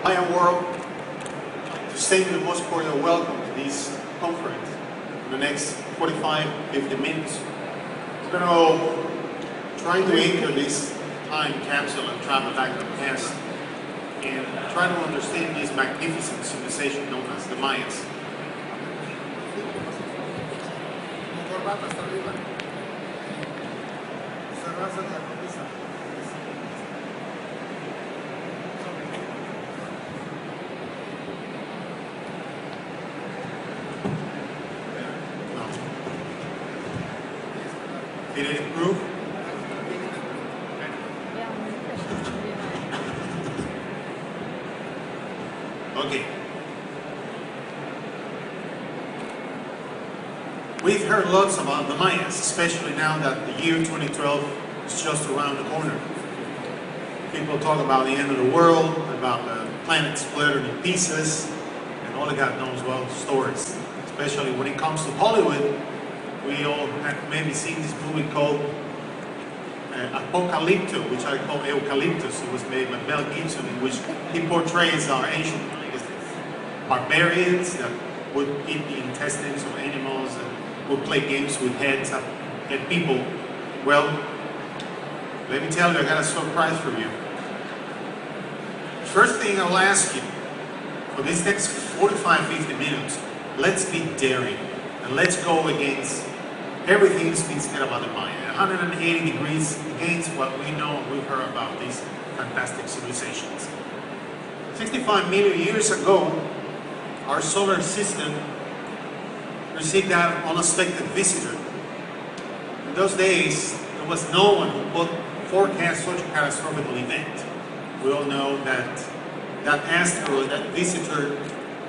Mayan world, to extend the most cordial welcome to this conference in the next 45-50 minutes. We're going to try to enter this time capsule and travel back to the past and try to understand this magnificent civilization known as the Mayas. Did it improve? Okay. We've heard lots about the Mayas, especially now that the year 2012 is just around the corner. People talk about the end of the world, about the planet split in pieces, and all of God knows well stories. Especially when it comes to Hollywood, we all have maybe seen this movie called Apocalypto, which I call Eucalyptus. It was made by Mel Gibson, in which he portrays our ancient barbarians that would eat the intestines of animals and would play games with heads of dead people. Well, let me tell you, I got a surprise for you. First thing I'll ask you, for this next 45-50 minutes, let's be daring and let's go against everything that's been said about the Maya. 180 degrees against what we know and we've heard about these fantastic civilizations. 65 million years ago, our solar system received that unexpected visitor. In those days, there was no one who could forecast such a catastrophic event. We all know that that asteroid, that visitor,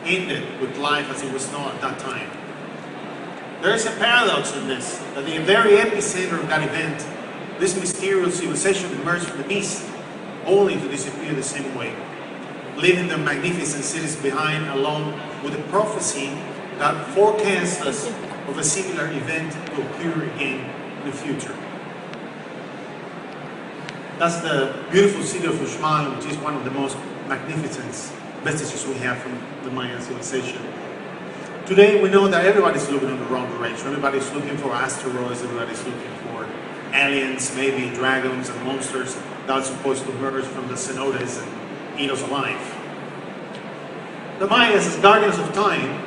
ended with life as it was known at that time. There is a paradox in this, that in the very epicenter of that event, this mysterious civilization emerged from the east, only to disappear the same way, leaving their magnificent cities behind, along with a prophecy that forecasts us of a similar event to occur again in the future. That's the beautiful city of Uxmal, which is one of the most magnificent vestiges we have from the Mayan civilization. Today we know that everybody's looking in the wrong direction. Everybody's looking for asteroids, everybody's looking for aliens, maybe dragons and monsters that are supposed to emerge from the cenotes and eat us alive. The Mayas, as guardians of time,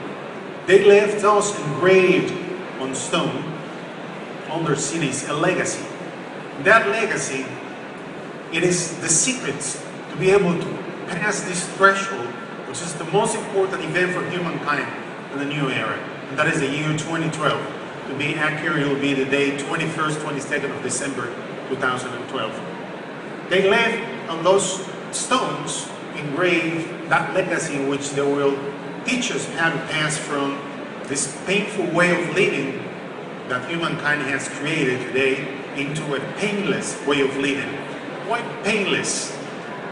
they left us engraved on stone, on their cities, a legacy. That legacy, it is the secret to be able to pass this threshold, which is the most important event for humankind in the new era, and that is the year 2012. To be accurate, it will be the day 21st, 22nd of December 2012. They left on those stones engraved that legacy in which they will teach us how to pass from this painful way of living that humankind has created today into a painless way of living. Why painless?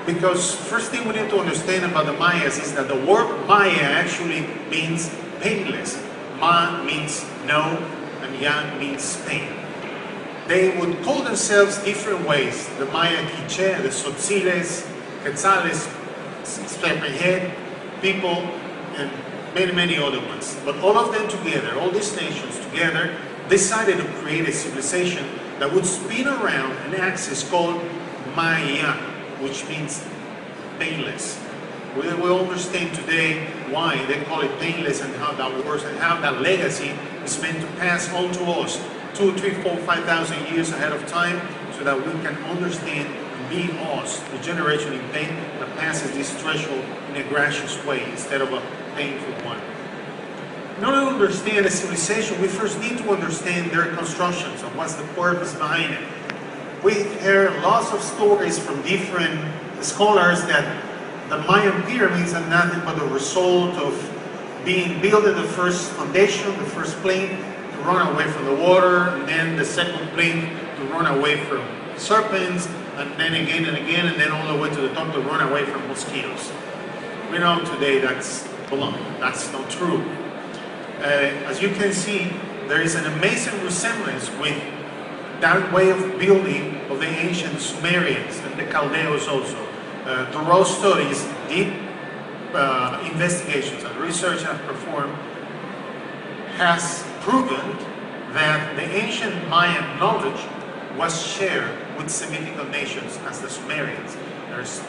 Because first thing we need to understand about the Mayas is that the word Maya actually means painless. Ma means no, and Ya means pain. They would call themselves different ways. The Maya Quiche, the Tzotziles, Quetzales, Spearhead people, and many other ones. But all of them together, all these nations together, decided to create a civilization that would spin around an axis called Maya, which means painless. We will understand today why they call it painless and how that works and how that legacy is meant to pass on to us 2, 3, 4, 5,000 years ahead of time, so that we can understand and be us, the generation in pain that passes this threshold in a gracious way instead of a painful one. In order to understand a civilization, we first need to understand their constructions and what's the purpose behind it. We hear lots of stories from different scholars that the Mayan pyramids are nothing but the result of being built in the first foundation, the first plane, to run away from the water, and then the second plane to run away from serpents, and then again and again, and then all the way to the top to run away from mosquitoes. We know today that's baloney. That's not true. As you can see, there is an amazing resemblance with that way of building of the ancient Sumerians and the Chaldeans also. Thorough studies did investigations and research I've performed has proven that the ancient Mayan knowledge was shared with Semitic nations as the Sumerians. There's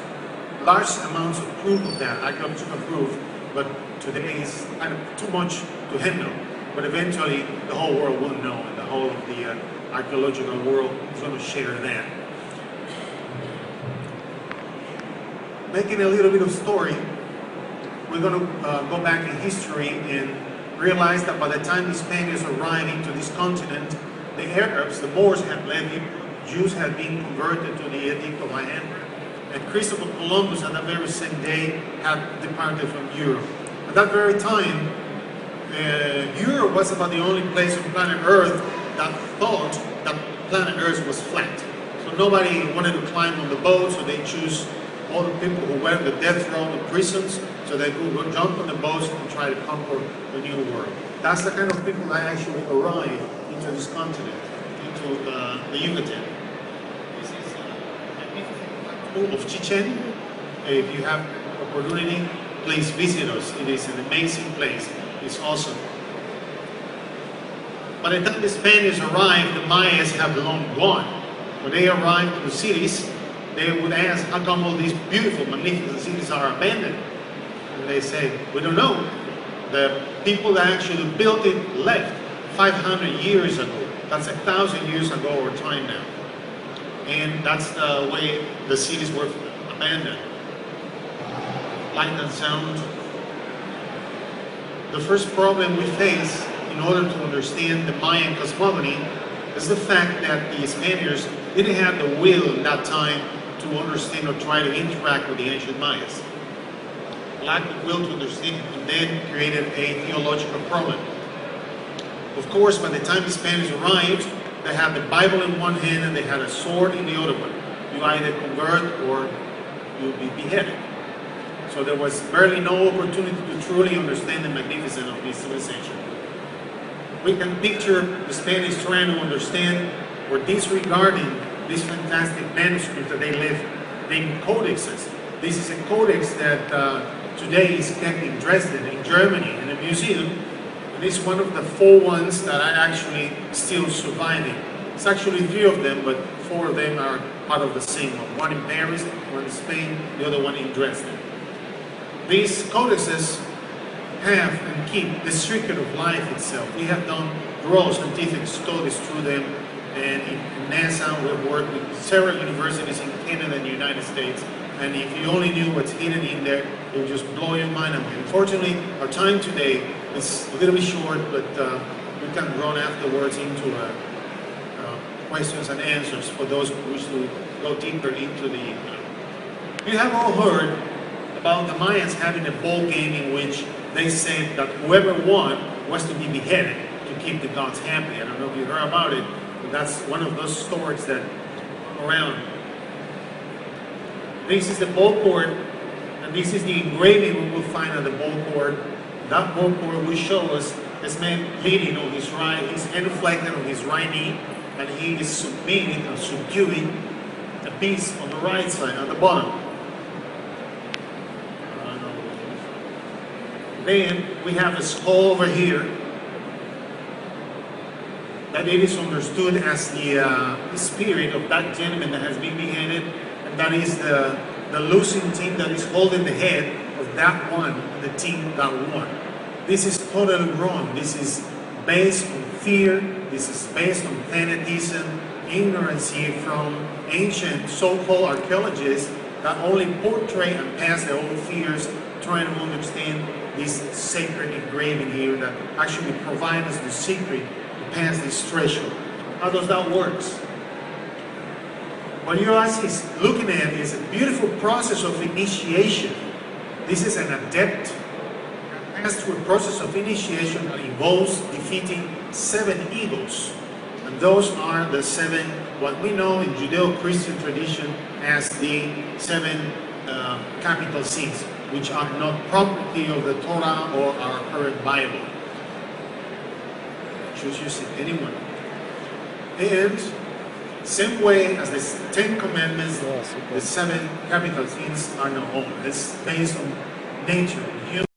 large amounts of proof of that, archaeological proof, but today is kind of too much to handle. But eventually the whole world will know, and the whole of the archaeological world is going to share that. Making a little bit of story, we're going to go back in history and realize that by the time the Spaniards arrived into this continent, the Arabs, the Moors had left, Jews had been converted to the Edict of Alejandro, and Christopher Columbus at that very same day had departed from Europe. At that very time, Europe was about the only place on planet Earth that thought that planet Earth was flat. So nobody wanted to climb on the boat, so they choose all the people who were in the death row, the prisons, so they could go jump on the boats and try to conquer the new world. That's the kind of people that actually arrived into this continent, into the Yucatan. This is a magnificent pool of Chichen. If you have opportunity, please visit us. It is an amazing place. It's awesome. By the time the Spaniards arrived, the Mayas have long gone. When they arrived to the cities, they would ask, how come all these beautiful, magnificent cities are abandoned? And they say, we don't know. The people that actually built it left 500 years ago. That's 1,000 years ago or time now. And that's the way the cities were abandoned. Light and sound. The first problem we face in order to understand the Mayan cosmogony is the fact that the Spaniards didn't have the will in that time to understand or try to interact with the ancient Mayas. Lack of will to understand and then created a theological problem. Of course, by the time the Spaniards arrived, they had the Bible in one hand and they had a sword in the other one. You either convert or you'll be beheaded. So there was barely no opportunity to truly understand the magnificence of this civilization. We can picture the Spaniards trying to understand or disregarding these fantastic manuscripts that they left in codexes. This is a codex that today is kept in Dresden, in Germany, in a museum. And it's one of the 4 ones that are actually still surviving. It's actually 3 of them, but 4 of them are part of the same one. One in Paris, one in Spain, the other one in Dresden. These codices have and keep the secret of life itself. We have done gross scientific studies through them, and in NASA we've worked with several universities in Canada and the United States, and if you only knew what's hidden in there, it would just blow your mind away. Unfortunately, our time today is a little bit short, but we can run afterwards into questions and answers for those who wish to go deeper into the... You have all heard about the Mayans having a ball game in which they said that whoever won was to be beheaded to keep the gods happy. I don't know if you heard about it, but that's one of those stories that around. This is the ball cord, and this is the engraving we will find on the ball cord. That ball cord will show us this man leaning on his right, his hand reflected on his right knee, and he is submitting or subduing a beast on the right side, on the bottom. Then we have a skull over here that it is understood as the spirit of that gentleman that has been beheaded, and that is the losing team that is holding the head of that one, the team that won. This is totally wrong. This is based on fear. This is based on fanatism, ignorance from ancient so-called archaeologists that only portray and pass their own fears, trying to understand this sacred engraving here that actually provides us the secret to pass this threshold. How does that work? What you're actually looking at is a beautiful process of initiation. This is an adept pass through a process of initiation that involves defeating 7 eagles. And those are the 7, what we know in Judeo-Christian tradition as the 7 capital sins, which are not property of the Torah or our current Bible. Choose your sin, anyone. And same way as the 10 commandments, the 7 capital sins are not own. It's based on nature, human